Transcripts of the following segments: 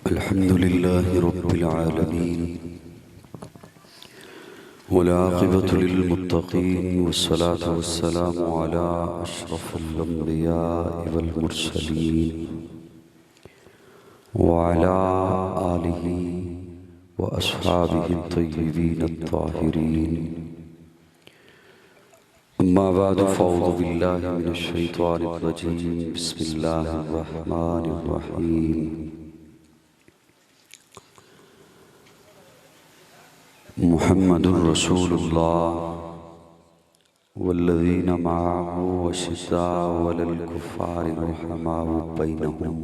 الحمد لله رب العالمين والعاقبة للمتقين والصلاة والسلام على أشرف الأنبياء والمرسلين وعلى آله وأصحابه الطيبين الطاهرين. أما بعد فأعوذ بالله من الشيطان الرجيم. بسم الله الرحمن الرحيم. محمد رسول الله والذين معه أشداء على الكفار رحماء بينهم.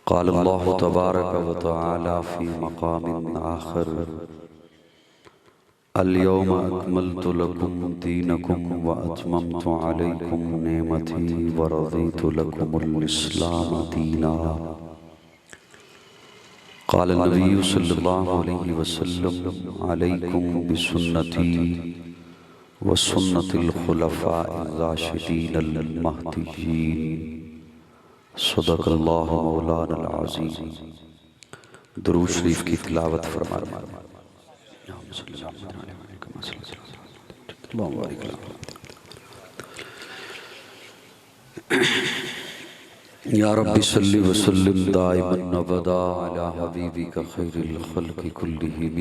قال الله تبارك وتعالى في مقام آخر: اليوم أكملت لكم دينكم وأتممت عليكم نعمتي ورضيت لكم الإسلام دينا. قال النبي صلى الله عليه وسلم: عليكم بسنتي وسنة الخلفاء الراشدين المهديين. صدق اللہ مولانا العظیم. درود شریف کی تلاوت فرمائیں. یا رب صلی وسلم دائما ابدا علی حبیبک خیر الخلق کلہم.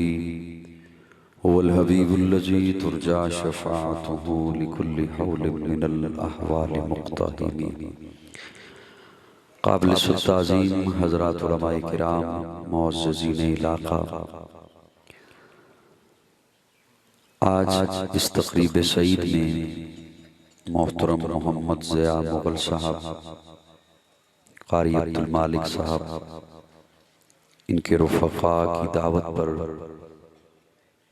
هو الحبیب الذی ترجى شفاعته لكل حول من الاحوال مقتحم. قابل تعظیم حضرات علماء کرام، معززین علاقہ، آج اس تقریب سعید میں محترم محمد ضیاء مغل صاحب، قاری عبد المالک صاحب، ان کے رفقاء کی دعوت پر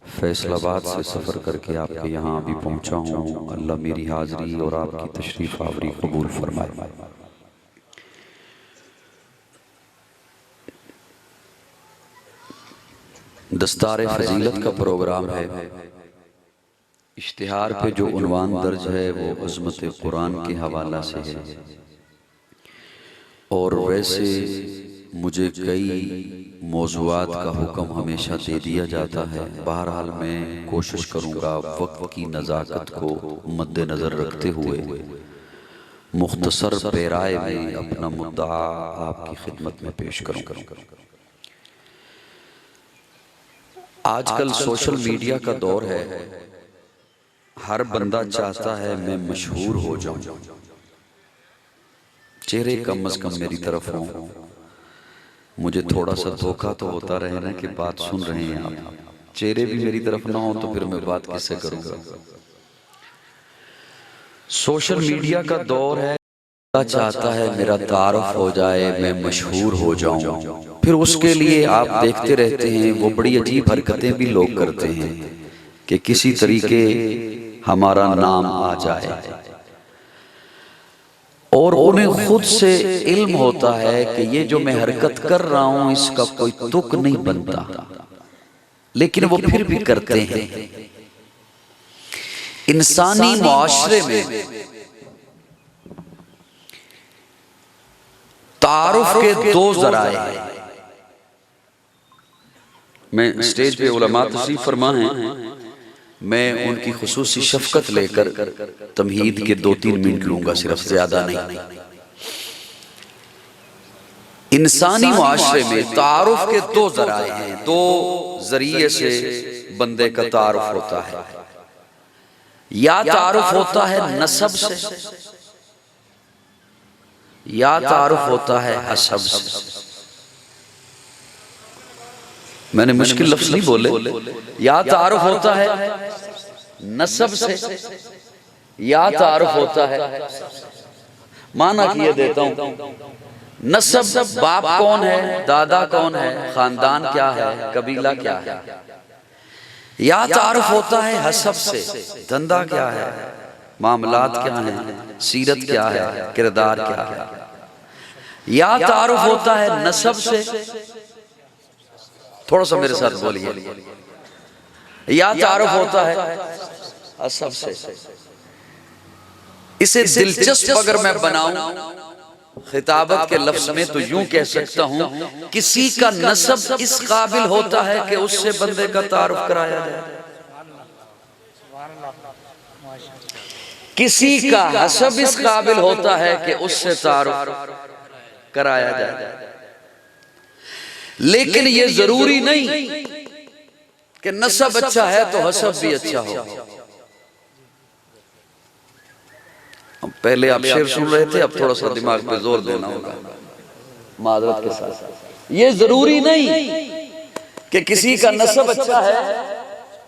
فیصل آباد سے سفر کر کے آپ کے یہاں بھی پہنچا ہوں. اللہ میری حاضری اور آپ کی تشریف آوری قبول فرمائے. دستار فضیلت کا پروگرام ہے. اشتہار پہ جو عنوان درج ہے وہ عظمت قرآن کے حوالہ سے ہے، اور ویسے مجھے کئی موضوعات کا حکم ہمیشہ دے دیا جاتا ہے. بہرحال میں کوشش کروں گا وقت کی نزاکت کو مد نظر رکھتے ہوئے مختصر پیرائے میں اپنا مدعا آپ کی خدمت میں پیش کروں. آج کل سوشل میڈیا کا دور ہے. ہر بندہ چاہتا ہے میں مشہور ہو جاؤں. چہرے کم از کم میری طرف ہوں. مجھے تھوڑا سا دھوکہ تو ہوتا رہے نا کہ بات سن رہے ہیں آپ. چہرے بھی میری طرف نہ ہوں تو پھر میں بات کس سے کروں گا. سوشل میڈیا کا دور ہے. چاہتا ہے میرا تعارف ہو جائے، میں مشہور ہو جاؤں. پھر اس کے لیے آپ دیکھتے رہتے ہیں وہ بڑی عجیب حرکتیں بھی لوگ کرتے ہیں کہ کسی طریقے ہمارا نام آ جائے، اور انہیں خود سے علم ہوتا ہے کہ یہ جو میں حرکت کر رہا ہوں اس کا کوئی تک نہیں بنتا، لیکن وہ پھر بھی کرتے ہیں. انسانی معاشرے میں تعارف کے دو ذرائع ہیں. میں اسٹیج پہ علماء تشریف فرما ہیں، میں ان کی خصوصی شفقت لے کر تمہید کے 2-3 منٹ لوں گا، صرف زیادہ نہیں. انسانی معاشرے میں تعارف کے دو ذرائع ہیں. دو ذریعے سے بندے کا تعارف ہوتا ہے. یا تعارف ہوتا ہے نسب سے، یا تعارف ہوتا ہے حسب سے. میں نے مشکل لفظ نہیں بولے. یا تعارف ہوتا ہے نسب سے، یا تعارف ہوتا ہے. معنی کیے دیتا ہوں. نسب، باپ کون ہے، دادا کون ہے، خاندان کیا ہے، قبیلہ کیا ہے. یا تعارف ہوتا ہے حسب سے، دھندہ کیا ہے، معاملات کیا ہیں، سیرت کیا ہے، کردار کیا ہے. یا تعارف ہوتا ہے نسب سے. تھوڑا سا میرے ساتھ بولیے. یا تعارف ہوتا ہے حسب سے. اسے دلچسپ اگر میں بناؤں خطابت کے لفظ میں تو یوں کہہ سکتا ہوں، کسی کا نسب اس قابل ہوتا ہے کہ اس سے بندے کا تعارف کرایا جائے، کسی کا حسب اس قابل ہوتا ہے کہ اس سے تعارف کرایا جائے، لیکن یہ ضروری نہیں کہ نسب اچھا ہے تو حسب بھی اچھا ہو۔ پہلے آپ شعر سن رہے تھے، اب تھوڑا سا دماغ پہ زور دینا ہوگا معذرت کے ساتھ۔ یہ ضروری نہیں کہ کسی کا نسب اچھا ہے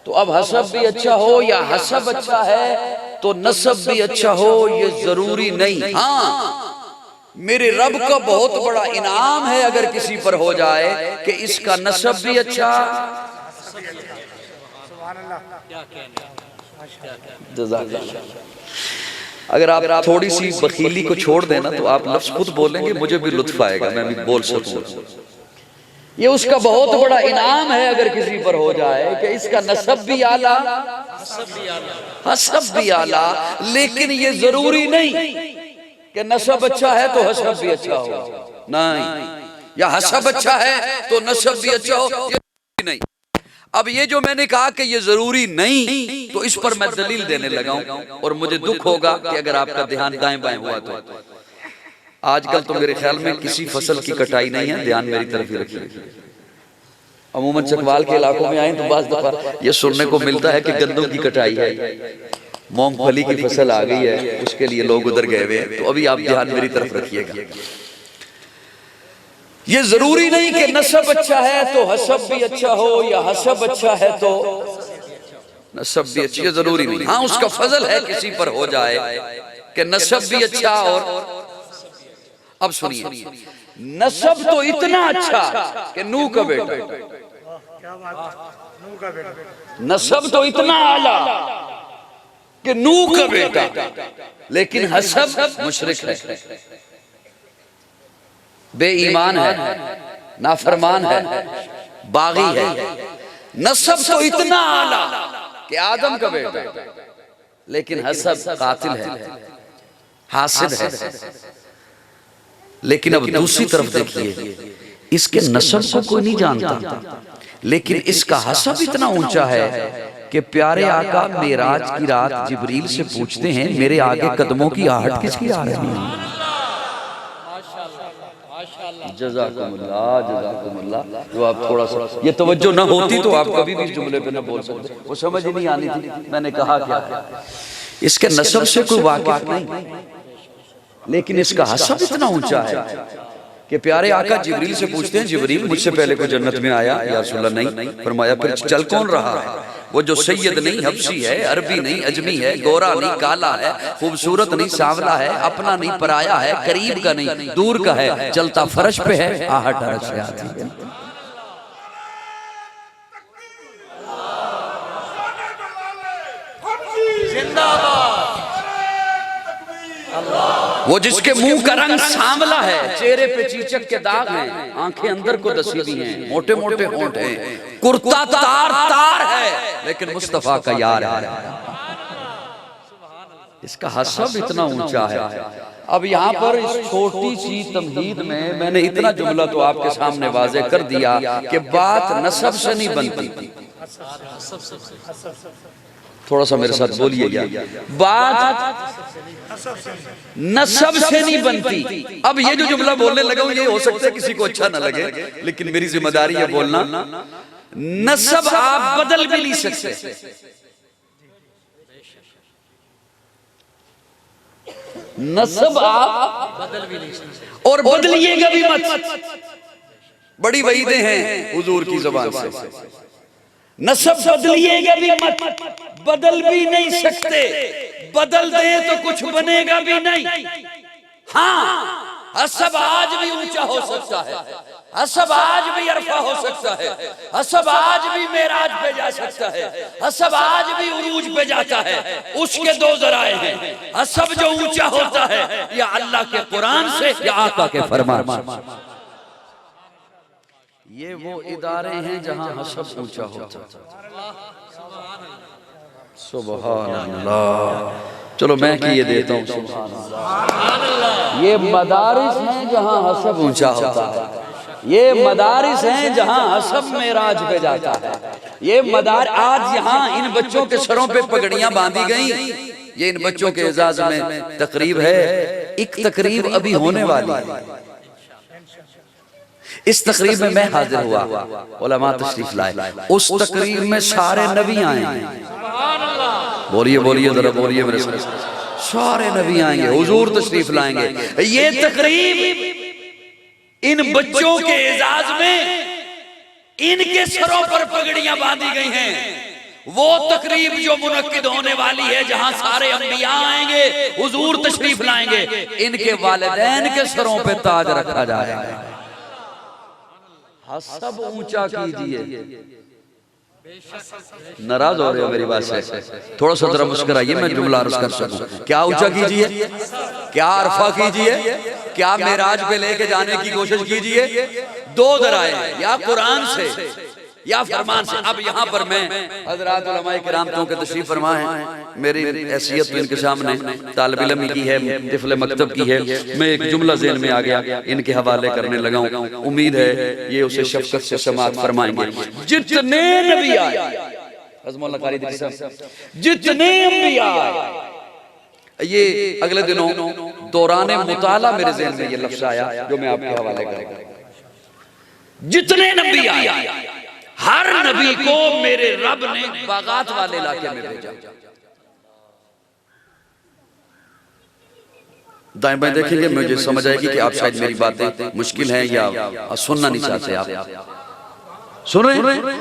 تو اب حسب بھی اچھا ہو، یا حسب اچھا ہے تو نسب بھی اچھا ہو، یہ ضروری نہیں۔ ہاں، میرے رب کا بہت بڑا انعام ہے اگر کسی پر ہو جائے کہ اس کا نسب بھی اچھا۔ جزاک اللہ۔ اگر آپ تھوڑی سی بخیلی کو چھوڑ دینا تو آپ لفظ خود بولیں گے، مجھے بھی لطف آئے گا، میں بھی بول سکوں۔ یہ اس کا بہت بڑا انعام ہے اگر کسی پر ہو جائے کہ اس کا نسب بھی اعلیٰ، حسب بھی اعلیٰ، لیکن یہ ضروری نہیں کہ نسب اچھا ہے تو حسب بھی اچھا ہو، نہیں، یا حسب اچھا ہے تو نسب بھی اچھا ہو، یہ ضروری نہیں۔ اب یہ جو میں نے کہا کہ یہ ضروری نہیں، تو اس پر میں دلیل دینے لگا ہوں، اور مجھے دکھ ہوگا کہ اگر آپ کا دھیان دائیں بائیں ہوا تو۔ آج کل تو میرے خیال میں کسی فصل کی کٹائی نہیں ہے، دھیان میری طرف ہی رکھیے۔ عموماً چکوال کے علاقوں میں آئیں تو بعض دفعہ یہ سننے کو ملتا ہے کہ گندم کی کٹائی ہے، مونگ پھلی کی فصل آ گئی ہے، اس کے لیے لوگ ادھر گئے ہوئے ہیں، تو ابھی آپ دھیان میری طرف رکھیے گا۔ یہ ضروری نہیں کہ نسب اچھا ہے تو حسب بھی اچھا ہو، یا حسب اچھا ہے تو نسب بھی اچھا، یہ ضروری نہیں۔ ہاں، اس کا فضل ہے کسی پر ہو جائے کہ نسب بھی اچھا اور اب سنیے، نسب تو اتنا اچھا کہ نوح کا بیٹا، نسب تو اتنا اعلیٰ کہ نوح کا بیٹا، لیکن حسب مشرک ہے، بے ایمان ہے، نافرمان ہے، باغی ہے۔ نسب تو اتنا اعلیٰ کہ آدم کا بیٹا، لیکن حسب قاتل ہے، حاسد ہے۔ لیکن اب دوسری طرف دیکھیے، اس کے نسب کو کوئی نہیں جانتا، لیکن اس کا حسب اتنا اونچا ہے کہ پیارے آقا معراج کی رات جبریل سے پوچھتے ہیں، میرے آگے قدموں کی آہٹ کس کی آ رہی ہے؟ جزاکم اللہ، جزاکم اللہ۔ جو آپ تھوڑا سا یہ توجہ نہ ہوتی تو آپ کبھی بھی اس جملے پہ نہ بول سکتے، وہ سمجھ ہی نہیں آنی تھی میں نے کہا کیا ہے۔ اس کے نسب سے کوئی واقف نہیں، لیکن اس کا حسب اتنا اونچا ہے کہ پیارے آقا جبریل سے پوچھتے ہیں، جبریل مجھ سے پہلے کوئی جنت میں آیا؟ یا رسول اللہ نہیں۔ فرمایا پھر چل کون رہا ہے؟ وہ جو سید نہیں، حبشی ہے، عربی نہیں، اجمی ہے، گورا نہیں، کالا ہے، خوبصورت نہیں، سانولا ہے، اپنا نہیں، پرایا ہے، قریب کا نہیں، دور کا ہے، چلتا فرش پہ ہے، آہٹ عرش سے آتی ہے۔ وہ جس کے منہ کا رنگ سانولا ہے، چہرے پہ چیچک کے داغ ہیں، آنکھیں اندر کو دسی بھی ہیں، موٹے موٹے ہونٹ ہیں، کرتا تار تار ہے، لیکن مصطفیٰ کا یار ہے۔ اس کا حسب اتنا اونچا ہے۔ اب یہاں پر اس چھوٹی سی تمہید میں نے اتنا جملہ تو آپ کے سامنے واضح کر دیا کہ بات نسب سے نہیں بنتی، تھوڑا سا میرے ساتھ بولیے گا، بات نسب سے نہیں بنتی۔ اب یہ جو جملہ بولنے لگا ہوں، یہ ہو سکتا ہے کسی کو اچھا نہ لگے، لیکن میری ذمہ داری ہے بولنا۔ نسب آپ بدل بھی نہیں سکتے، نسب آپ بدل بھی نہیں سکتے، اور بدلیے گا بھی مت۔ بڑی وعیدیں ہیں حضور کی زبان سے، نسب بدلیے گا بھی مت، بدل بھی نہیں سکتے، بدل دیں تو کچھ بنے گا بھی نہیں۔ ہاں، حسب آج بھی اونچا ہو سکتا ہے، حسب آج بھی عرفہ ہو سکتا ہے، حسب آج بھی معراج پہ جا سکتا ہے، حسب آج بھی عروج پہ جاتا ہے۔ اس کے دو ذرائع ہیں، حسب جو اونچا ہوتا ہے یا اللہ کے قرآن سے یا آقا کے فرمان سے۔ یہ وہ ادارے ہیں جہاں حسب اونچا ہوتا ہے۔ سبحان اللہ۔ چلو میں کیے دیتا ہوں سبحان اللہ۔ یہ مدارس ہیں جہاں حسب اونچا ہوتا ہے، یہ مدارس ہیں جہاں حسب معراج پہ جاتا ہے، یہ مدارس آج یہاں ان بچوں کے سروں پہ پگڑیاں باندھی گئیں، یہ ان بچوں کے اعزاز میں تقریب ہے۔ ایک تقریب ابھی ہونے والی ہے، اس تقریب میں حاضر ہوا، علماء تشریف لائے، اس تقریب میں سارے نبی آئیں گے۔ بولیے بولیے ذرا بولیے میرے ساتھ، سارے نبی آئیں گے، حضور تشریف لائیں گے۔ یہ تقریب ان بچوں کے اعزاز میں ان کے سروں پر پگڑیاں باندھی گئی ہیں، وہ تقریب جو منعقد ہونے والی ہے جہاں سارے انبیاء آئیں گے، حضور تشریف لائیں گے، ان کے والدین کے سروں پہ تاج رکھا جائے گا۔ حسب اونچا کیجئے۔ ناراض ہو رہے ہو میری بات سے؟ تھوڑا سا ذرا مسکرائیے میں جملہ عرض کر سکوں۔ کیا اونچا کیجئے؟ کیا عرفہ کیجئے؟ کیا معراج پہ لے کے جانے کی کوشش کیجئے؟ دو ذرائع، یا قرآن سے یا فرمان سے۔ اب یہاں پر میں حضرات علماء کرام تو کے تشریف فرما ہیں، میری حیثیت تو ان کے سامنے طالب علم کی ہے، طفل مکتب کی ہے، میں ایک جملہ ذہن میں آ گیا، ان کے حوالے کرنے لگا ہوں، امید ہے یہ اسے شفقت سے سماعت فرمائیں گے۔ جتنے نبی آئے، عظم اللہ قاری دلی صاحب، جتنے انبیاء آئے، یہ اگلے دنوں دوران مطالعہ میرے ذہن میں یہ لفظ آیا جو میں آپ کے حوالے کروں گا۔ جتنے نبی آئے، ہر نبی کو میرے رب نے باغات والے علاقے میں بھیجا۔ دائیں بائیں دیکھیں گے، مجھے سمجھ آئے گی کہ آپ شاید میری باتیں مشکل ہیں یا سننا نہیں چاہتے۔ آپ سن رہے ہیں؟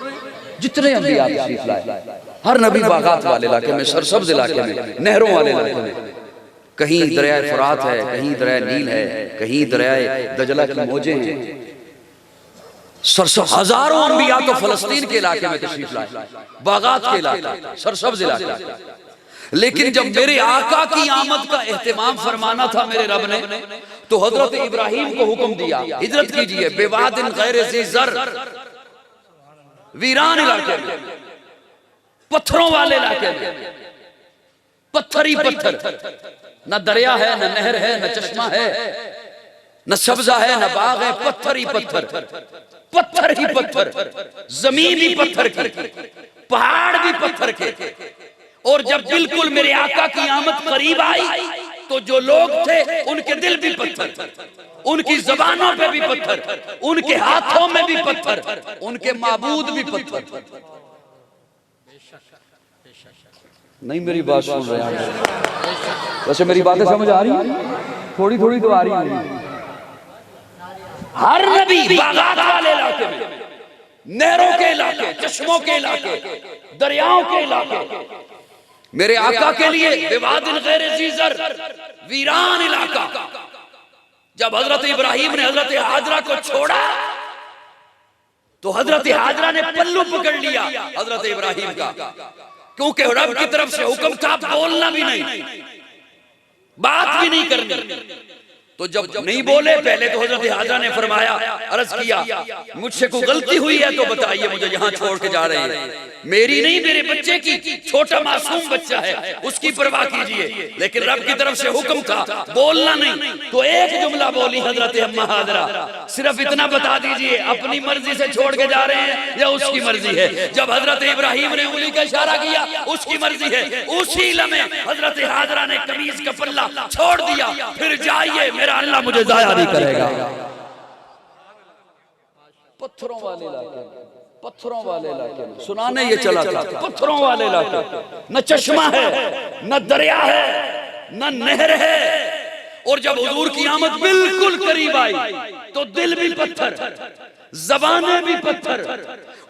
جتنے انبیاء تشریف لائے، ہر نبی باغات والے علاقے میں، سرسبز علاقے میں، نہروں والے علاقے میں، کہیں دریائے فرات ہے، کہیں دریائے نیل ہے، کہیں دریائے دجلہ کی موجیں ہیں۔ ہزاروں انبیاء تو فلسطین کے علاقے میں تشریف لائے، باغات کے علاقے، سرسبز علاقے۔ لیکن جب میرے آقا کی آمد کا اہتمام فرمانا تھا میرے رب نے، تو حضرت ابراہیم کو حکم دیا، ہجرت کیجئے بواد غیر ذی زرع، ویران علاقے میں، پتھروں والے علاقے میں، پتھر ہی پتھر، نہ دریا ہے، نہ نہر ہے، نہ چشمہ ہے، نہ سبزہ ہے، نہ باغ ہے، پتھر ہی پتھر، پتھر ہی پتھر، زمین بھی پتھر کی، پہاڑ بھی پتھر کے۔ اور جب بالکل میرے آقا کی آمد قریب آئی تو جو لوگ تھے ان کے دل بھی پتھر، ان کی زبانوں پہ بھی پتھر، ان کے ہاتھوں میں بھی پتھر، ان کے معبود بھی پتھر۔ نہیں میری بات سن رہے ہیں؟ ویسے میری باتیں سمجھ آ رہی ہیں؟ تھوڑی تھوڑی تو آ رہی ہیں۔ ہر نبی باغات والے علاقے میں، نہروں کے علاقے، چشموں کے علاقے، دریاؤں کے علاقے، میرے آقا کے لیے بواد غیر ذی زرع، ویران علاقہ۔ جب حضرت ابراہیم نے حضرت حاجرہ کو چھوڑا تو حضرت حاجرہ نے پلو پکڑ لیا حضرت ابراہیم کا، کیونکہ رب کی طرف سے حکم تھا بولنا بھی نہیں، بات بھی نہیں کرنی۔ تو جب نہیں بولے، پہلے تو حضرت حاجرہ نے فرمایا، عرض کیا مجھ سے کوئی غلطی ہوئی ہے تو بتائیے، مجھے یہاں چھوڑ کے جا رہے ہیں، میری نہیں میرے بچے کی، چھوٹا معصوم بچہ ہے، اس کی پرواہ کیجئے۔ لیکن رب کی طرف سے حکم تھا بولنا نہیں، تو ایک جملہ بولی حضرت اماں حاجرہ، صرف اتنا بتا دیجئے اپنی مرضی سے چھوڑ کے جا رہے ہیں یا اس کی مرضی ہے؟ جب حضرت ابراہیم نے انگلی کا اشارہ کیا اس کی مرضی ہے، اسی لمحے حضرت حاجرہ نے قمیص کا پلہ چھوڑ دیا، پھر جائیے میرا اللہ مجھے ضائع نہیں کرے گا۔ پتھروں والے علاقے میں، پتھروں والے علاقے میں سنانے یہ چلا تھا، پتھروں والے علاقے، نہ چشمہ ہے، نہ دریا ہے، نہ نہر ہے۔ اور جب حضور کی آمد بالکل قریب آئی تو دل بھی پتھر، زبانیں بھی پتھر،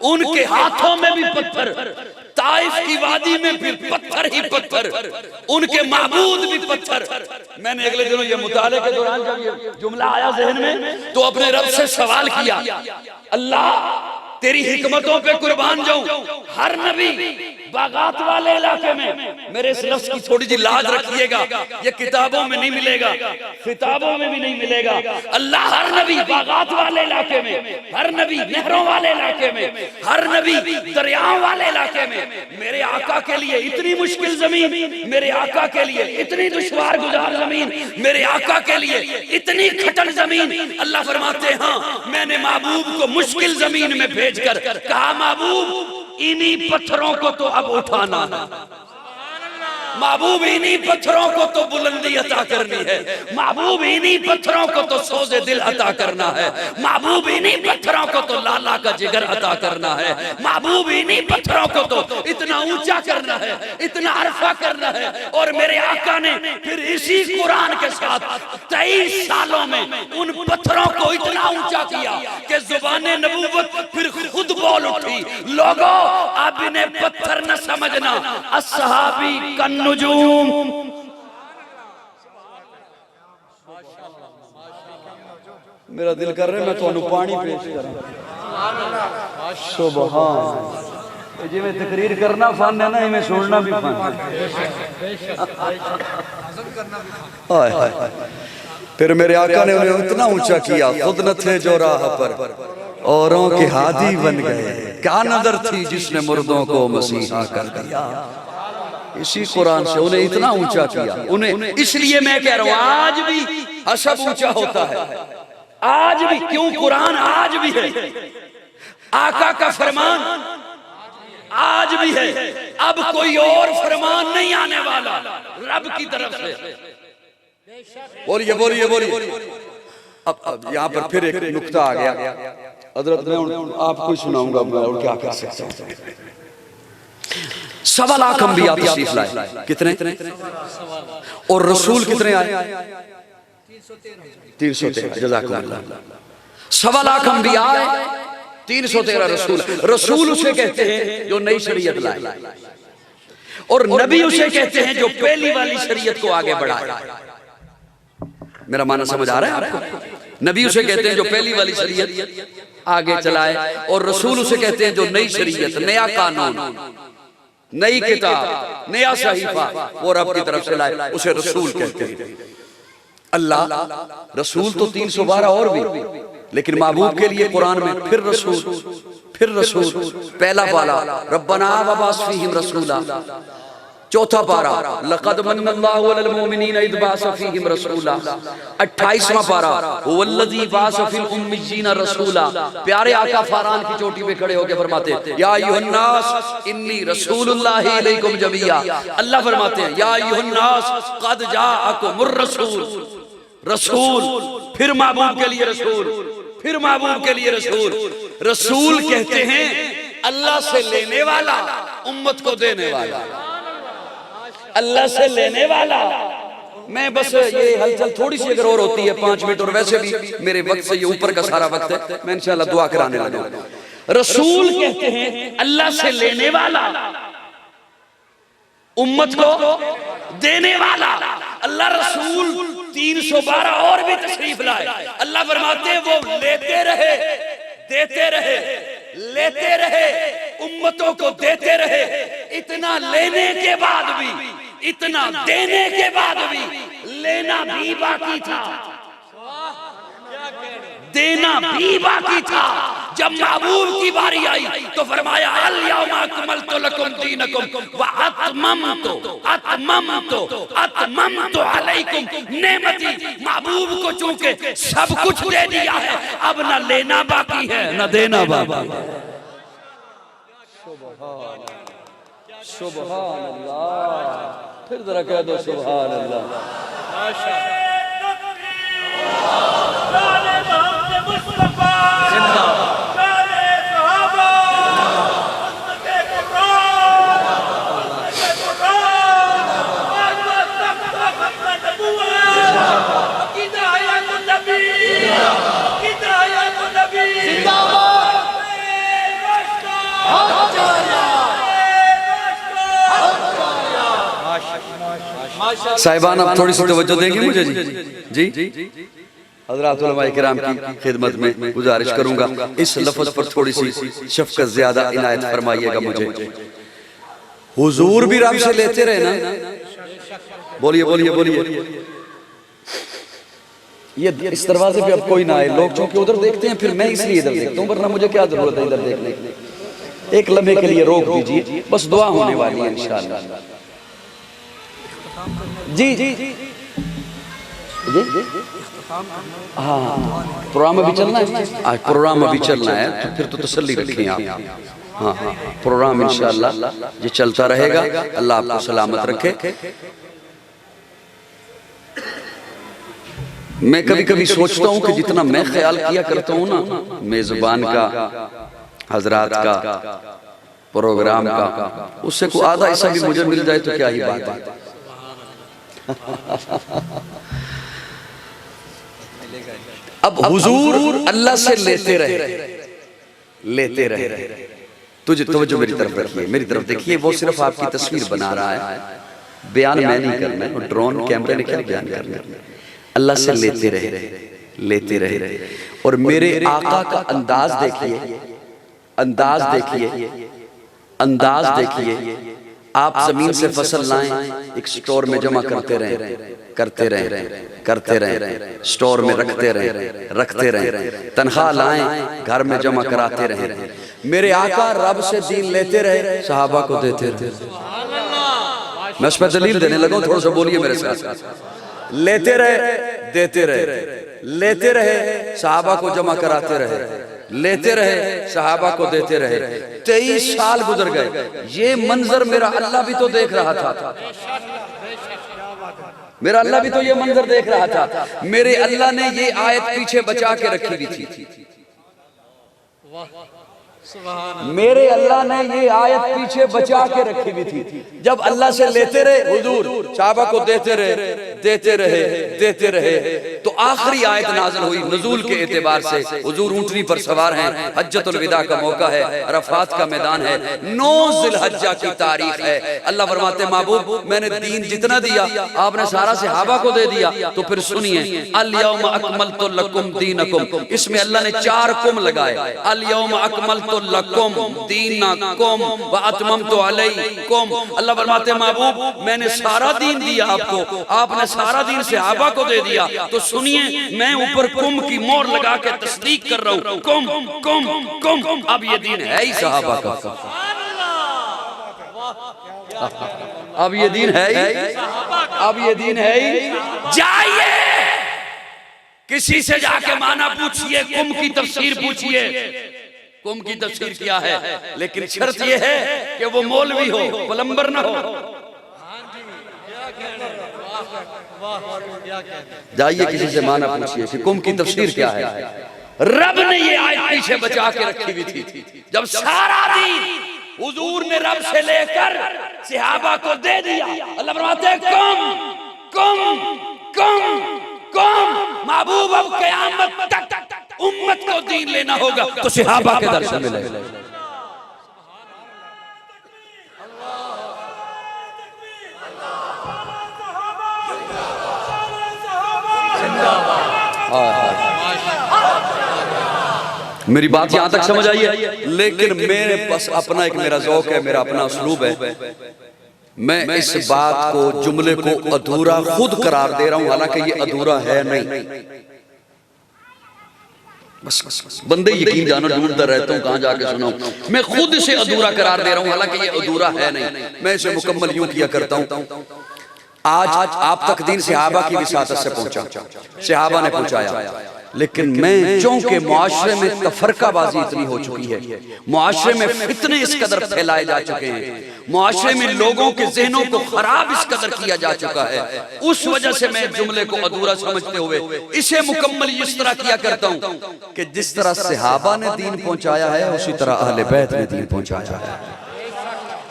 ان کے ہاتھوں میں بھی پتھر، طائف کی وادی میں پھر پتھر ہی پتھر، ان کے معبود بھی پتھر۔ میں نے اگلے دنوں یہ مطالعے کے دوران جب یہ جملہ آیا ذہن میں تو اپنے رب سے سوال کیا، اللہ تیری حکمتوں پہ قربان جاؤں، ہر نبی باغات والے علاقے میں، میرے اس لفظ کی تھوڑی جی لاج رکھیے گا، یہ کتابوں میں نہیں ملے گا، خطابوں میں بھی نہیں ملے گا۔ اللہ ہر نبی باغات والے علاقے میں، ہر نبی نہروں والے علاقے میں، ہر نبی دریاؤں والے علاقے میں، میرے آقا کے لیے اتنی مشکل زمین، میرے آقا کے لیے اتنی دشوار گزار زمین، میرے آقا کے لیے اتنی کھٹن زمین، اللہ فرماتے ہیں ہاں میں نے محبوب کو مشکل زمین میں بھیج کر کہا محبوب انہی پتھروں کو تو اب اٹھانا ہے، محبوب انہی پتھروں کو تو بلندی عطا کرنی ہے، محبوب انہی پتھروں کو تو سوز دل عطا کرنا ہے، محبوب انہی پتھروں کو تو لالا کا جگر عطا کرنا ہے، محبوب انہی پتھروں کو تو اتنا اونچا کرنا ہے، اتنا عرفہ کرنا ہے۔ اور میرے آقا نے پھر اسی قرآن کے ساتھ 23 سالوں میں ان پتھروں کو اتنا اونچا کیا کہ زبان نبوت پھر خود بول اٹھی، لوگو اب انہیں پتھر نہ سمجھنا، اصحابی کن نجوم۔ میرا دل کر رہے میں تو انہوں پانی پیش کرا، سبحان جی میں تقریر کرنا فن ہے نا، ہمیں سوڑنا بھی فن ہے۔ پھر میرے آقا نے انہیں اتنا اونچا کیا، خود نہ تھے جو راہ پر اوروں کے ہادی بن گئے، کیا نظر تھی جس نے مردوں کو مسیحا کر دیا۔ اسی قرآن سے انہیں اتنا اونچا کیا، انہیں اس لیے میں کہہ رہا ہوں آج بھی حسب اونچا ہوتا ہے، آج بھی، کیوں قرآن آج بھی ہے، آقا کا فرمان آج بھی ہے، اب کوئی اور فرمان نہیں آنے والا رب کی طرف سے۔ بولیے بولیے بولیے۔ اب یہاں پر پھر ایک نکتہ آ گیا، حضرت میں آپ کو سناؤں گا میں اور کیا کر سکتا ہوں۔ 1.25 لاکھ انبیاء تشریف لائے، کتنے؟ اور رسول کتنے آئے؟ 313، جزاکم اللہ۔ 1.25 لاکھ انبیاء آئے، 313 رسول۔ رسول اسے کہتے ہیں جو نئی شریعت لائے، اور نبی اسے کہتے ہیں جو پہلی والی شریعت کو آگے بڑھائے۔ میرا معنی سمجھ آ رہا ہے آپ کو؟ نبی اسے کہتے ہیں جو پہلی والی شریعت آگے چلائے، اور رسول اسے کہتے ہیں جو نئی شریعت، نیا قانون، نئی کتاب، نیا صحیفہ وہ رب کی طرف سے لائے، اسے رسول کہتے ہیں۔ اللہ رسول تو 312 اور بھی، لیکن محبوب کے لیے قرآن میں پھر رسول، پھر رسول، پہلا پارا ربنا وبعث فیہم رسولا، چوتھا پارا لقد من اللہ علی المؤمنین اذ بعث فیہم رسولا، 28واں پارا هو الذی بعث فی الامیین رسولا۔ پیارے آقا فاران کی چوٹی پہ کھڑے ہو کے فرماتے ہیں یا ایھا الناس انی رسول اللہ الیکم جمیعا۔ اللہ فرماتے ہیں یا ایھا الناس قد جاءکم الرسول، رسول، پھر محبوب کے لیے رسول، پھر محبوب کے لیے رسول۔ رسول کہتے ہیں اللہ سے لینے والا، امت کو دینے والا، اللہ سے لینے والا۔ میں بس یہ ہلچل تھوڑی سی اگر اور ہوتی ہے 5 منٹ، اور ویسے بھی میرے وقت سے یہ اوپر کا سارا وقت ہے، میں انشاءاللہ دعا کرانے لگا۔ رسول کہتے ہیں اللہ سے لینے والا، امت کو دینے والا۔ اللہ رسول 312 اور بھی تشریف لائے، اللہ فرماتے ہیں وہ لیتے رہے، دیتے رہے، لیتے رہے، امتوں کو دیتے رہے، اتنا لینے کے بعد بھی، اتنا دینے کے بعد بھی لینا بھی باقی تھا، دینا بھی باقی تھا۔ جب محبوب کی باری آئی تو فرمایا الیوم اکملت لکم دینکم اتممت علیکم نعمتی۔ محبوب کو چونکہ سب کچھ دے دیا ہے، اب نہ لینا باقی ہے نہ دینا باقی ہے۔ سبحان اللہ، پھر ذرا کہہ دو سبحان اللہ۔ صاحبان اب تھوڑی سی توجہ دیں گے مجھے؟ جی حضرات علماء کرام کی خدمت میں گزارش کروں گا اس لفظ پر تھوڑی سی شفقت زیادہ عنایت فرمائیے گا مجھے۔ حضور بھی رب سے لیتے رہے نا. بولیے بولیے بولیے. یہ اس دروازے پہ اب کوئی نہ آئے. لوگ چونکہ ادھر دیکھتے ہیں پھر میں اس لیے ادھر دیکھتا ہوں, ورنہ مجھے کیا ضرورت ہے ادھر دیکھنے کی. ایک لمحے کے لیے روک دیجئے, بس دعا ہونے والی ہے انشاءاللہ. جی جی جی ہاں, پروگرام ابھی چلنا ہے. پروگرام ابھی چلنا ہے تو پھر تو تسلی رکھیں آپ. ہاں پروگرام انشاءاللہ یہ چلتا رہے گا. اللہ آپ کو سلامت رکھے. میں کبھی کبھی سوچتا ہوں کہ جتنا میں خیال کیا کرتا ہوں نا میزبان کا, حضرات کا, پروگرام کا, اس سے کوئی آدھا ایسا بھی مجھے مل جائے تو کیا ہی بات ہے. اب حضور اللہ سے لیتے رہے لیتے رہے. توجہ میری طرف رکھیے, میری طرف دیکھیے. وہ صرف آپ کی تصویر بنا رہا ہے, بیان میں نہیں کرنا ہے. ڈرون کیمرے نے کیا بیان کرنا ہے. اللہ سے لیتے رہے لیتے رہے. اور میرے آقا کا انداز دیکھیے, انداز دیکھیے, انداز دیکھیے. آپ زمین سے فصل لائیں, ایک سٹور میں جمع کرتے رہیں, کرتے رہیں, کرتے رہیں, سٹور میں رکھتے رہیں, رکھتے رہیں. تنخواہ لائیں, گھر میں جمع کراتے رہیں. میرے آقا رب سے دین لیتے رہے, صحابہ کو دیتے رہے. میں اس پہ دلیل دینے لگا ہوں, تھوڑا سا بولیے میرے ساتھ. لیتے رہے دیتے رہے, لیتے رہے صحابہ کو جمع کراتے رہے, لیتے رہے صحابہ کو دیتے رہے. 23 سال گزر گئے. یہ منظر میرا اللہ بھی تو دیکھ رہا تھا. میرا اللہ بھی تو یہ منظر دیکھ رہا تھا. میرے اللہ نے یہ آیت پیچھے بچا کے رکھی بھی تھی. میرے اللہ نے یہ آیت پیچھے بچا کے رکھی بھی تھی. جب اللہ سے لیتے رہے حضور, صحابہ کو دیتے رہے دیتے رہے دیتے رہے, تو آخری آیت نازل ہوئی نزول کے اعتبار سے. حضور اونٹنی پر سوار ہیں, حجۃ الوداع کا موقع ہے, عرفات کا میدان ہے, 9 ذی الحجہ کی تاریخ ہے. اللہ فرماتے ہیں محبوب میں نے دین جتنا دیا آپ نے سارا صحابہ کو دے دیا. تو پھر سنیے, الیوم اکملت لکم دینکم, اس میں اللہ نے 4 کم لگائے. الیوم اکملت لکم دینکم واتممت علیکم. اللہ فرماتے ہیں محبوب میں نے سارا دین دیا آپ کو, آپ نے سارا دین صحابہ کو دے دیا. تو سنیے میں اوپر کم کی مور لگا کے تصدیق کر رہا ہوں. کم کم کم, اب یہ دین ہے ہی صحابہ کا. اب یہ دین ہے ہی, اب یہ دین ہے ہی. جائیے کسی سے جا کے معنی پوچھئے, کم کی تفسیر پوچھئے. کم کی تفسیر کیا ہے, لیکن شرط یہ ہے کہ وہ مولوی ہو, پلمبر نہ ہو. جائیے کسی سے معنی پوچھئے کہ کم کی تفسیر کیا ہے. رب نے یہ آیت پیچھے بچا کے رکھی بھی تھی. جب سارا دین حضور نے رب سے لے کر صحابہ کو دے دیا, اللہ فرماتے ہیں کم کم کم کم. محبوب اب قیامت تک امت کو دین لینا ہوگا تو صحابہ کے در سے ملے. میری بات یہاں تک سمجھ آئی ہے, لیکن میرے پاس اپنا ایک میرا ذوق ہے, میرا اپنا اسلوب ہے. میں اس بات کو, جملے کو ادھورا خود قرار دے رہا ہوں, حالانکہ یہ ادھورا ہے نہیں. بندے یقین جانا ڈھونڈتا رہتا ہوں کہاں جا کے سناؤں. میں خود اسے ادھورا قرار دے رہا ہوں, حالانکہ یہ ادھورا ہے نہیں. میں اسے مکمل یوں کیا کرتا ہوں. آج آپ تک دین صحابہ کی وساطت سے پہنچا, صحابہ نے پہنچایا. لیکن میں چونکہ معاشرے میں تفرقہ بازی اتنی ہو چکی ہے, معاشرے میں فتنے اس قدر پھیلائے جا چکے ہیں, معاشرے میں لوگوں کے ذہنوں کو خراب اس قدر کیا جا چکا ہے, اس وجہ سے میں جملے کو ادھورا سمجھتے ہوئے اسے مکمل اس طرح کیا کرتا ہوں کہ جس طرح صحابہ نے دین پہنچایا ہے اسی طرح اہل بیت نے دین پہنچایا ہے.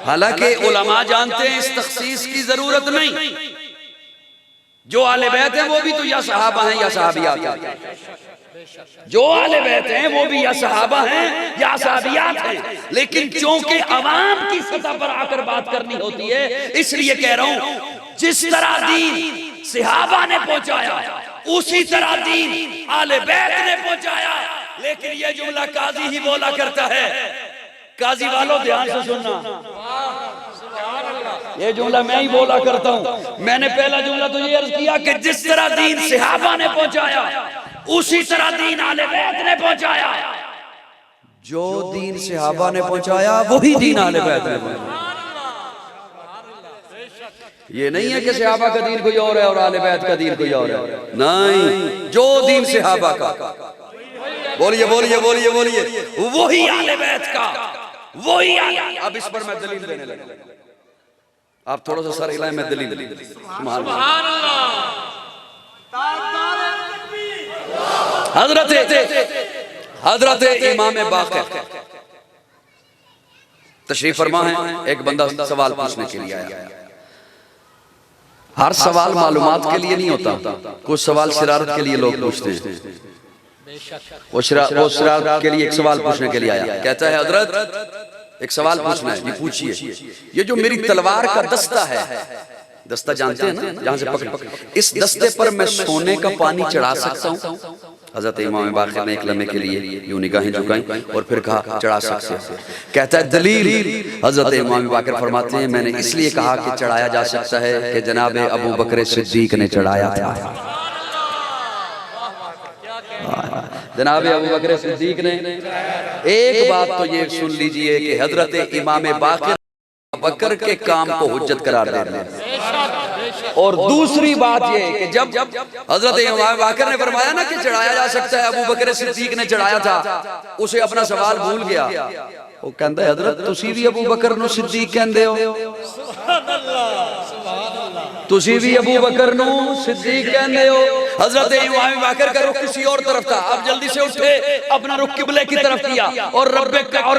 حالانکہ علماء جانتے ہیں اس تخصیص کی ضرورت نہیں. جو اہل بیت ہیں وہ بھی تو یا صحابہ ہیں یا صحابیات ہیں. جو اہل بیت ہیں وہ بھی یا صحابہ ہیں یا صحابیات ہیں. لیکن چونکہ عوام کی سطح پر آ کر بات کرنی ہوتی ہے, اس لیے کہہ رہا ہوں جس طرح دین صحابہ نے پہنچایا اسی طرح دین اہل بیت نے پہنچایا. لیکن یہ جملہ قاضی ہی بولا کرتا ہے. قاضی والوں دھیان سے سننا, یہ جملہ میں ہی بولا کرتا ہوں. میں نے پہلا جملہ تو یہ عرض کیا کہ جس طرح دین صحابہ نے پہنچایا اسی طرح دین اہل بیت نے پہنچایا. جو دین صحابہ نے پہنچایا وہی دین اہل بیت نے پہنچایا. یہ نہیں ہے کہ صحابہ کا دین کوئی اور ہے اور اہل بیت کا دین کوئی اور ہے. نہیں, جو دین صحابہ کا, بولیے بولیے بولیے بولیے, وہی اہل بیت کا, وہی. اب اس پر میں دلیل دینے لگا. آپ تھوڑا سا سر ہلائیں, میں دلیل. سبحان اللہ. حضرت امام باقر تشریف فرما ہے. ایک بندہ سوال پوچھنے کے لیے آیا. ہر سوال معلومات کے لیے نہیں ہوتا, کچھ سوال شرارت کے لیے لوگ پوچھتے ہیں. وہ شرارت کے لیے ایک سوال پوچھنے کے لیے آیا. کہتا ہے حضرت ایک سوال پوچھنا ہے. یہ پوچھئے, یہ جو میری تلوار کا دستہ ہے, دستہ جانتے ہیں نا جہاں سے پکڑ, اس دستے پر میں سونے کا پانی چڑھا سکتا ہوں؟ حضرت امام باقر نے ایک لمحے کے لیے یوں نگاہیں جھکائیں اور پھر کہا چڑھا سکتے ہیں. کہتا ہے دلیل. حضرت امام باقر فرماتے ہیں میں نے اس لیے کہا کہ چڑھایا جا سکتا ہے کہ جناب ابو بکر صدیق نے چڑھایا تھا. جناب ابو بکر صدیق نے. ایک بات تو یہ سن لیجئے کہ حضرت امام باقر بکر کے کام کو حجت قرار دے رہے ہیں. اور دوسری بات یہ کہ جب حضرت امام باقر نے فرمایا نا کہ چڑھایا جا سکتا ہے, ابو بکر صدیق نے چڑھایا تھا, اسے اپنا سوال بھول گیا. وہ کہتا ہے حضرت تسی بھی ابو بکر نو صدیق کہندے ہو, تسی بھی ابو بکر نو صدیق کہندے ہو. حضرت امام باقر کا رخ کسی اور طرف تھا. اب جلدی سے اٹھے, اپنا رخ قبلے کی طرف کیا اور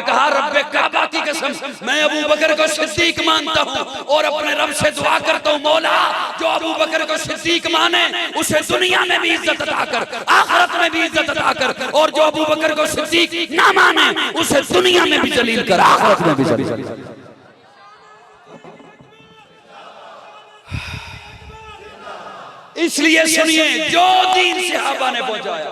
کہا رب کعبہ کی قسم میں ابو بکر کو صدیق مانتا ہوں اور اپنے رب سے دعا کرتا ہوں مولا جو ابو بکر کو صدیق مانے اسے دنیا میں بھی عزت عطا کر, آخرت میں بھی عزت عطا کر, اور جو ابو بکر کو صدیق نہ مانے اسے دنیا میں بھی ذلیل کر, آخرت میں بھی ذلیل کر. اس لیے سنیے, جو دین صحابہ نے پہنچایا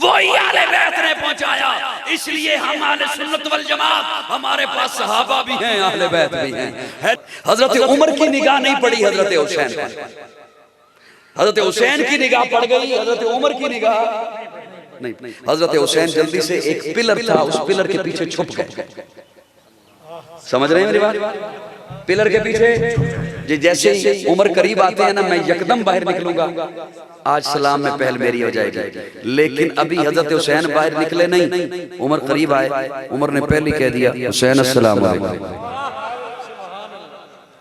وہی اہل بیت نے پہنچایا. اس لیے ہم اہل سنت والجماعت, ہمارے پاس صحابہ بھی ہیں, اہل بیت بھی ہیں. حضرت عمر کی نگاہ نہیں پڑی حضرت حسین پر, حضرت حسین کی نگاہ پڑ گئی, حضرت عمر کی نگاہ نہیں. حضرت حسین جلدی سے ایک پلر تھا, اس پلر کے پیچھے چھپ گئے. سمجھ رہے ہیں میری بات؟ پلر کے پیچھے جیسے ہی عمر قریب آتے ہیں نا, میں یکدم باہر نکلوں گا, آج سلام میں پہل میری ہو جائے گی. لیکن ابھی حضرت حسین باہر نکلے نہیں, عمر قریب آئے, عمر نے پہلے کہہ دیا حسین السلام علیکم.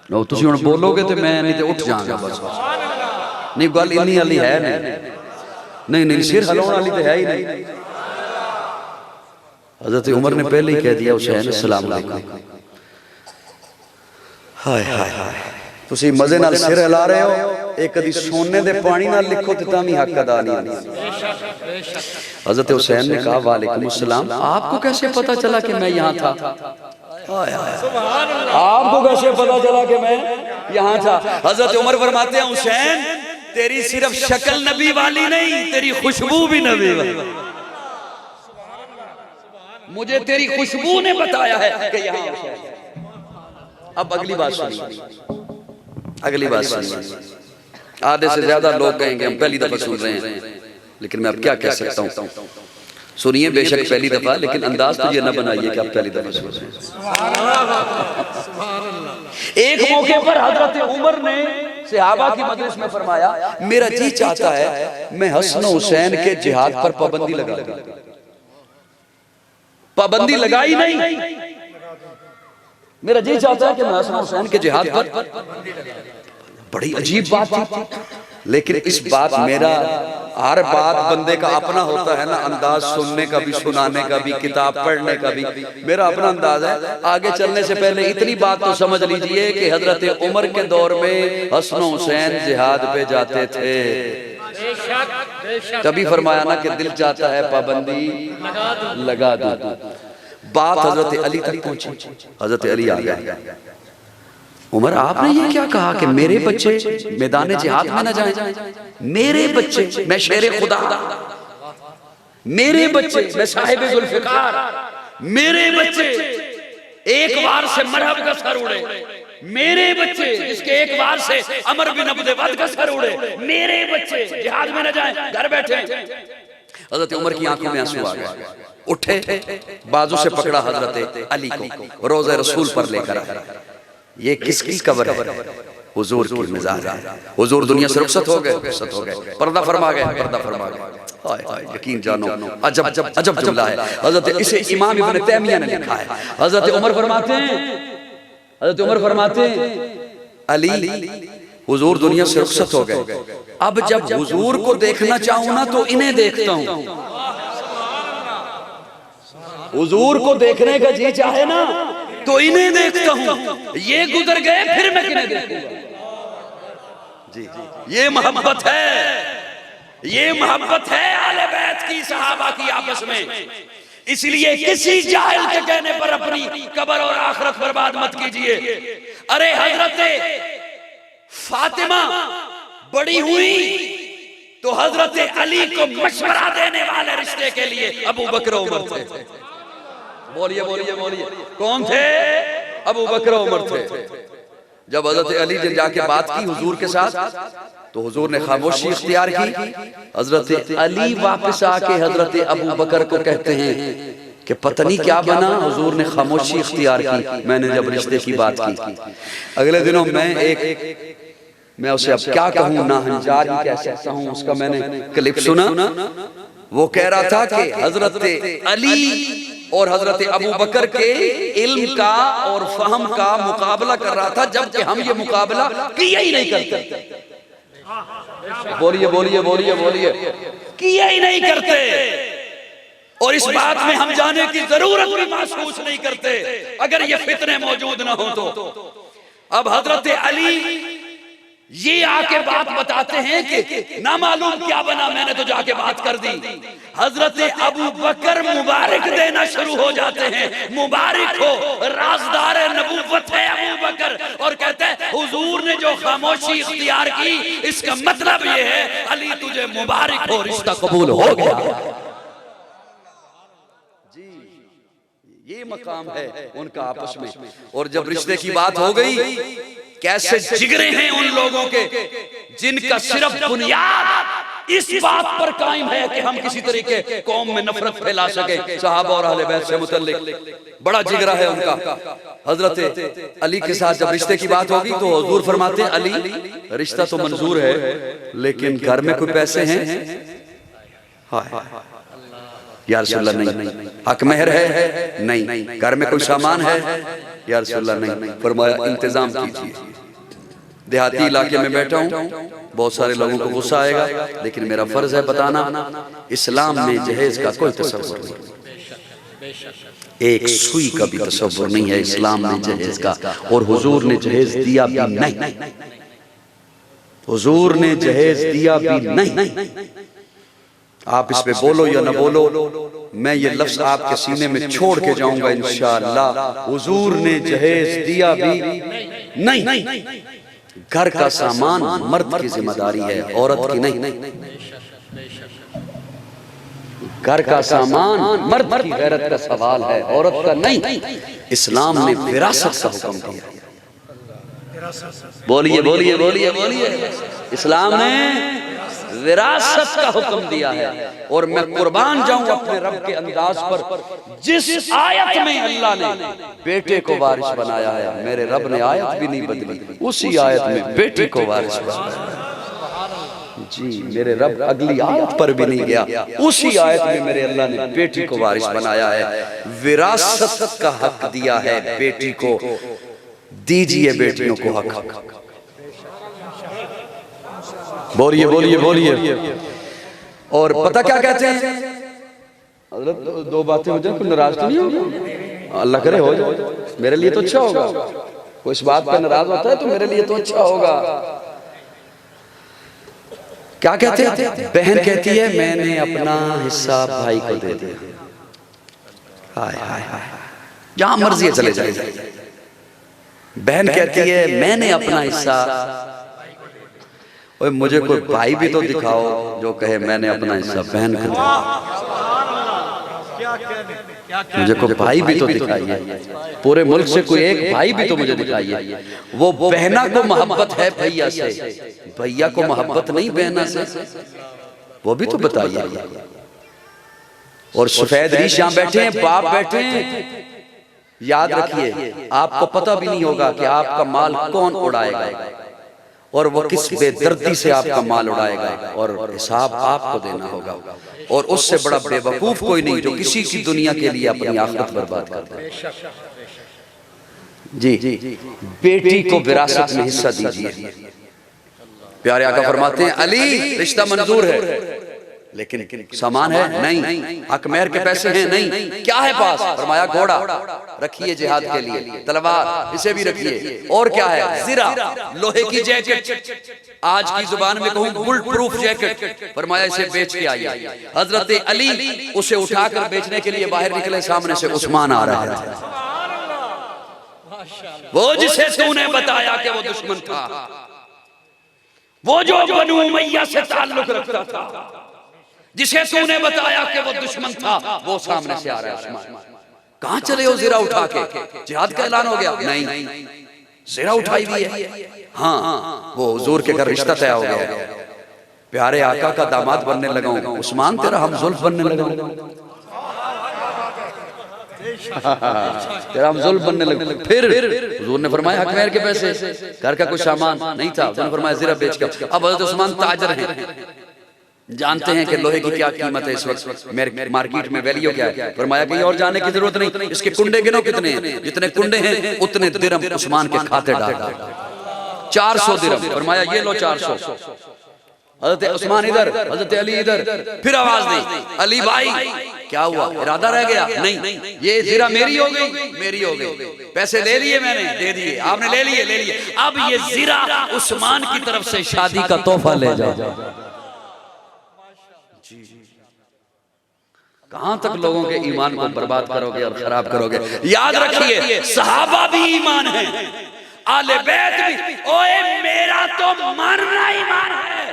لو تسی ہن بولو گے تو میں نہیں تے اٹھ جاؤں گا. بس نہیں, گل انی علی ہے نہیں, نہیں سر ہلاؤن والی تو ہے ہی نہیں. حضرت عمر نے پہلے ہی کہہ دیا حسین السلام علیکم. ہائے ہائے ہائے, تسی مزے نال سر ہلا رہے ہو, ایک کدی سونے دے پانی نال لکھو تے تاں وی حق ادا نہیں. حضرت حسین نے کہا وعلیکم السلام, آپ کو کیسے پتا چلا کہ میں یہاں تھا؟ آپ کو کیسے پتا چلا کہ میں یہاں تھا؟ حضرت عمر فرماتے ہیں حسین تیری صرف شکل نبی والی نہیں, تیری خوشبو بھی نبی والی. مجھے تیری خوشبو نے بتایا ہے کہ یہاں حسین. اب اگلی بات سنیے, اگلی بات سنیے. آدھے سے زیادہ لوگ کہیں گے ہم پہلی دفعہ سن رہے ہیں, لیکن میں اب کیا کہہ سکتا ہوں. سنیے بے شک پہلی دفعہ, لیکن انداز تو یہ نہ بنائیے کہ آپ پہلی دفعہ سن رہے ہیں. ایک موقع پر حضرت عمر نے صحابہ کی مجلس میں فرمایا میرا جی چاہتا ہے میں حسن و حسین کے جہاد پر پابندی لگا دوں. پابندی لگائی نہیں, میرا جی چاہتا ہے کہ میں حسن و حسین کے جہاد پر. بڑی عجیب بات تھی, لیکن اس بات میرا ہر بات بندے کا اپنا ہوتا ہے نا, انداز سننے کا بھی, سنانے کا بھی, کتاب پڑھنے کا بھی, میرا اپنا انداز ہے. آگے چلنے سے پہلے اتنی بات تو سمجھ لیجئے کہ حضرت عمر کے دور میں حسن و حسین جہاد پہ جاتے تھے. تبھی فرمایا نا کہ دل چاہتا ہے پابندی لگا دوں. بات حضرت علی تک پہنچی, حضرت علی آ گئے. عمر آپ نے یہ کیا کہا کہ میرے بچے میدان جہاد میں نہ جائیں؟ میرے بچے, میں شیر خدا, میرے بچے, میں صاحب ذوالفقار, میرے بچے ایک بار سے مرحب کا سر اڑے, میرے بچے جس کے ایک بار سے عمر بن عبد ود کا سر اڑے، میرے بچے جہاد میں نہ جائیں، گھر بیٹھے۔ حضرت عمر کی آنکھوں میں آنسو آ گئے، اٹھے، بازو سے پکڑا حضرت علی کو، روضہ رسول پر لے کر آئے۔ یہ کس کی قبر ہے؟ حضور کی مزار ہے۔ حضور دنیا سے رخصت ہو گئے، رخصت ہو گئے، پردہ فرما گئے، پردہ فرما گئے۔ یقین جانو عجب جملہ ہے۔ حضرت اسے امام ابن تیمیہ نے لکھا ہے۔ حضرت عمر فرماتے ہیں علی حضور دنیا سے رخصت ہو گئے، اب جب حضور کو دیکھنا چاہوں نا تو انہیں دیکھتا ہوں۔ حضور کو دیکھنے کا جی چاہے نا تو انہیں دیکھتا ہوں، یہ گزر گئے پھر میں کنہیں دیکھوں گا۔ جی یہ محبت ہے، یہ محبت ہے آل بیت کی، صحابہ کی آپس میں۔ اس لیے کسی جاہل کے کہنے پر اپنی قبر اور آخرت برباد مت کیجئے۔ ارے حضرت فاطمہ بڑی ہوئی تو حضرت علی کو مشورہ دینے والے رشتے کے لیے ابو بکر و عمر تھے۔ بولیے بولیے بولیے، کون تھے؟ ابو بکر و عمر تھے۔ جب حضرت علی نے جا کے بات کی حضور کے ساتھ تو حضور نے خاموشی اختیار کی۔ حضرت علی واپس آ کے حضرت ابو بکر کو کہتے ہیں کہ پتہ نہیں کیا بنا، حضور نے خاموشی اختیار کی میں نے جب رشتے کی بات کی۔ اگلے دنوں میں اسے اب کیا کہوں، ناہنجار ہی کہہ سکتا ہوں، اس کا میں نے کلپ سنا۔ وہ کہہ رہا تھا کہ حضرت علی اور حضرت ابو بکر کے علم کا اور فہم کا مقابلہ کر رہا تھا، جبکہ ہم یہ مقابلہ کیا ہی نہیں کرتے۔ بولیے بولیے بولیے بولیے، کیا ہی نہیں کرتے، اور اس بات میں ہم جانے کی ضرورت بھی محسوس نہیں کرتے اگر یہ فتنے موجود نہ ہوں تو۔ اب حضرت علی یہ آ کے بات بتاتے ہیں کہ نہ معلوم کیا بنا، میں نے تو جا کے بات کر دی۔ حضرت ابو بکر مبارک دینا شروع ہو جاتے ہیں، مبارک ہو، رازدار نبوت ہے ابو بکر، اور کہتے ہیں حضور نے جو خاموشی اختیار کی اس کا مطلب یہ ہے علی تجھے مبارک ہو، رشتہ قبول ہو گیا۔ یہ مقام ہے ان کا آپس میں۔ اور جب رشتے کی بات ہو گئی، کیسے جگرے ہیں ان لوگوں کے جن کا صرف بنیاد اس بات پر قائم ہے کہ ہم کسی طریقے قوم میں نفرت پھیلا سکیں صحابہ اور اہل بیت سے متعلق۔ بڑا جگرہ ہے ان کا۔ حضرت علی کے ساتھ جب رشتے کی بات ہوگی تو حضور فرماتے ہیں علی رشتہ تو منظور ہے لیکن گھر میں کوئی پیسے ہیں؟ یا رسول اللہ نہیں۔ حق مہر ہے؟ نہیں۔ گھر میں کوئی سامان ہے؟ یا رسول اللہ نہیں۔ فرمایا انتظام کیجئے۔ دیہاتی علاقے میں بیٹھا ہوں، بہت سارے لوگوں کو غصہ آئے گا، لیکن میرا فرض ہے بتانا، اسلام میں جہیز کا کوئی تصور نہیں، ایک سوئی کا بھی تصور نہیں ہے اسلام میں جہیز کا، اور حضور نے جہیز دیا بھی نہیں، حضور نے جہیز دیا بھی نہیں۔ آپ اس پہ بولو یا نہ بولو، میں یہ لفظ آپ کے سینے میں چھوڑ کے جاؤں گا انشاءاللہ، حضور نے جہیز دیا بھی نہیں۔ گھر کا سامان مرد کی ذمہ داری ہے، عورت کی نہیں۔ گھر کا سامان مرد کی غیرت کا سوال ہے، عورت کا نہیں۔ اسلام نے وراثت کا حکم دیا۔ بولیے بولیے بولیے بولیے، اسلام نے وراثت کا حکم دیا ہے۔ اور میں قربان جاؤں اپنے رب کے انداز پر، جس آیت میں اللہ نے بیٹے کو وارث بنایا ہے، میرے رب نے آیت بھی نہیں بدلی، اسی آیت میں بیٹی کو وارث بنایا۔ جی میرے رب اگلی آیت پر بھی نہیں گیا، اسی آیت میں میرے اللہ نے بیٹی کو وارث بنایا ہے۔ وراثت کا حق دیا ہے بیٹی کو، دیجئے بیٹیوں کو حق۔ بولیے بولیے بولیے۔ اور پتہ کیا کہتے ہیں حضرت؟ دو باتیں ہو جائیں، کوئی ناراض تو نہیں ہوگا؟ اللہ کرے ہو جائے، میرے لیے تو اچھا ہوگا۔ کوئی اس بات پر ناراض ہوتا ہے تو میرے لیے تو اچھا ہوگا۔ کیا کہتے ہیں؟ بہن کہتی ہے میں نے اپنا حصہ بھائی کو دے دیا، ہائے ہائے ہائے، جہاں مرضی چلے جائے۔ بہن کہتی ہے میں نے اپنا حصہ، مجھے کوئی بھائی بھی تو دکھاؤ جو کہے میں نے اپنا حصہ بہن کو دیا۔ مجھے کوئی بھائی بھی تو دکھائیے، پورے ملک سے کوئی ایک بھائی بھی تو مجھے دکھائیے۔ وہ بہنہ کو محبت ہے بھیا سے، بھیا کو محبت نہیں بہنہ سے، وہ بھی تو بتائیے۔ اور سفید ریش یہاں بیٹھے ہیں، باپ بیٹھے ہیں، یاد رکھیے آپ کو پتہ بھی نہیں ہوگا کہ آپ کا مال کون اڑائے گا، اور وہ کس بے دردی سے آپ کا مال اڑائے گا، اور حساب آپ کو دینا ہوگا۔ اور اس سے بڑا بے وقوف کوئی نہیں جو کسی کی دنیا کے لیے اپنی آخرت برباد کرتا ہے۔ جی، بیٹی کو وراثت میں حصہ دیجئے۔ پیارے آقا فرماتے ہیں علی رشتہ منظور ہے، لیکن سامان ہے نہیں، حق مہر کے پیسے ہیں نہیں، کیا ہے پاس؟ فرمایا گھوڑا رکھیے جہاد کے لیے، تلوار اسے بھی رکھیے، اور کیا ہے؟ زرہ لوہے کی جیکٹ، آج کی زبان میں کہوں بلٹ پروف جیکٹ، فرمایا اسے بیچ کے آئیے۔ حضرت علی اسے اٹھا کر بیچنے کے لیے باہر نکلے، سامنے سے عثمان آ رہا ہے، وہ جسے تو نے بتایا کہ وہ دشمن تھا، وہ جو بنو امیہ سے تعلق رکھتا تھا، جسے تو نے بتایا کہ وہ دشمن تھا، وہ سامنے سے آ رہا ہے عثمان۔ کہاں چلے ہو زرہ اٹھا کے؟ جہاد کا اعلان ہو گیا؟ نہیں، زرہ اٹھائی بھی ہے، ہاں وہ حضور کے گھر رشتہ طے ہو گیا، پیارے آقا کا داماد بننے لگا ہوں، عثمان تیرا ہم زلف بننے لگا ہوں، تیرا ہم زلف بننے لگا ہوں۔ پھر حضور نے فرمایا حق مہر کے پیسے، گھر کا کوئی سامان نہیں تھا، حضور نے فرمایا زرہ بیچ کر۔ اب حضرت عثمان تاجر ہیں، جانتے ہیں کہ لوہے کی کیا قیمت ہے اس وقت، مارکیٹ میں ویلیو کیا ہے، فرمایا کہیں اور جانے کی ضرورت نہیں، اس کے کنڈے گنو کتنے ہیں، جتنے کنڈے ہیں اتنے درم عثمان کے کھاتے ڈال دیں، 400 درم، فرمایا یہ لو 400۔ حضرت عثمان ادھر، حضرت علی ادھر، پھر آواز دی علی بھائی کیا ہوا، ارادہ رہ گیا؟ نہیں، یہ زرہ میری ہو گئی، میری ہو گئی، پیسے لے لیے میں نے، دے دیے، آپ نے لے لیے، اب یہ زرہ عثمان کی طرف سے شادی کا تحفہ لے جاؤ۔ کہاں تک لوگوں کے ایمان کو برباد کرو گے اور خراب کرو گے؟ یاد رکھیے صحابہ بھی ایمان ہیں، آل بیت بھی، اوے میرا تو ماننا ایمان ہے،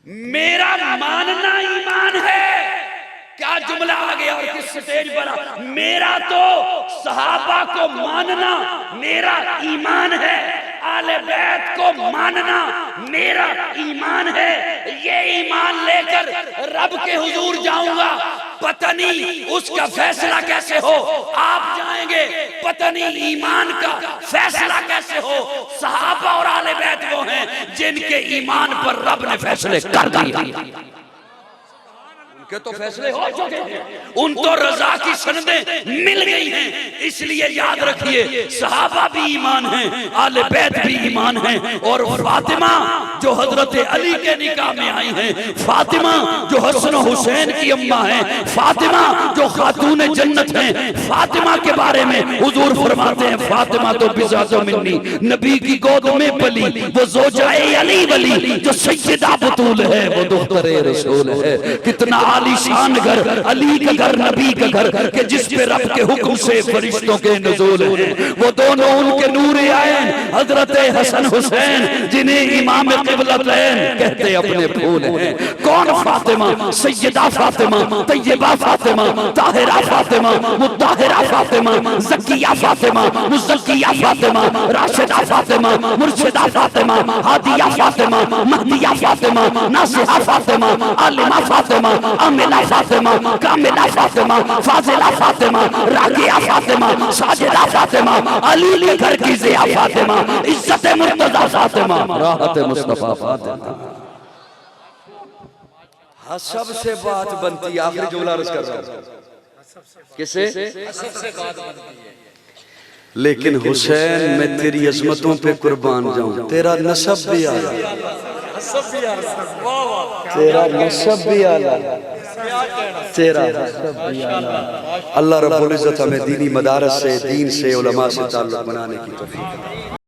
میرا ماننا ایمان ہے۔ کیا جملہ آ گیا اور کس سٹیج پر؟ میرا تو صحابہ کو ماننا میرا ایمان ہے، آل بیت کو ماننا میرا ایمان ہے، یہ ایمان لے کر رب کے حضور جاؤں گا، پتہ نہیں اس کا فیصلہ کیسے ہو، آپ جائیں گے پتہ نہیں ایمان کا فیصلہ کیسے ہو۔ صحابہ اور آل بیت وہ ہیں جن کے ایمان پر رب نے فیصلے کر دیا، کہ تو فیصلے ہو چکے ہیں، ان تو رضا کی سندیں مل گئی ہیں۔ اس لیے یاد رکھیے صحابہ بھی ایمان ہیں، آل بیت بھی ایمان ہیں، اور فاطمہ جو حضرت علی کے نکاح میں آئی ہیں، فاطمہ جو حسن و حسین کی اماں ہیں، فاطمہ جو خاتون جنت ہیں، فاطمہ کے بارے میں حضور فرماتے ہیں فاطمہ تو بذات منی، نبی کی گود میں پلی، وہ زوجہ علی ولی، جو سیدہ بطول ہے وہ دختر رسول ہے۔ کتنا عالی شان گھر، علی کا گھر، نبی کا گھر، کہ جس پہ رب کے حکم سے فرشتوں کے نزول ہیں، وہ دونوں ان کے نور عین حضرت حسن حسین جنہیں امام قبلتین کہتے اپنے پھول ہیں۔ کون فاطمہ؟ سیدہ فاطمہ، طیبہ فاطمہ، طاہرہ فاطمہ، مطہرہ فاطمہ، زکیہ فاطمہ، مزکیہ فاطمہ، راشدہ فاطمہ، مرشدہ فاطمہ، ہادیہ فاطمہ، مہدیہ فاطمہ، ناصحہ فاطمہ، عالمہ فاطمہ، عاملہ فاطمہ، کاملہ فاطمہ، فاضلہ فاطمہ، راکعہ فاطمہ، ساجدہ فاطمہ، علی کے گھر کی ضیاء فاطمہ، عزت مرتضی فاطمہ، راحت مصطفیٰ فاطمہ۔ ہاں سب سے بات بنتی، آخری جملہ عرض کر رہا ہوں، کسے؟ لیکن حسین میں تیری عظمتوں پہ قربان جاؤں، تیرا نسب بھی آلہ، تیرا نسب بھی آلہ، تیرا نسب بھی آلہ۔ اللہ رب العزت ہمیں دینی مدارس سے، دین سے، علماء سے تعلق بنانے کی توفیق۔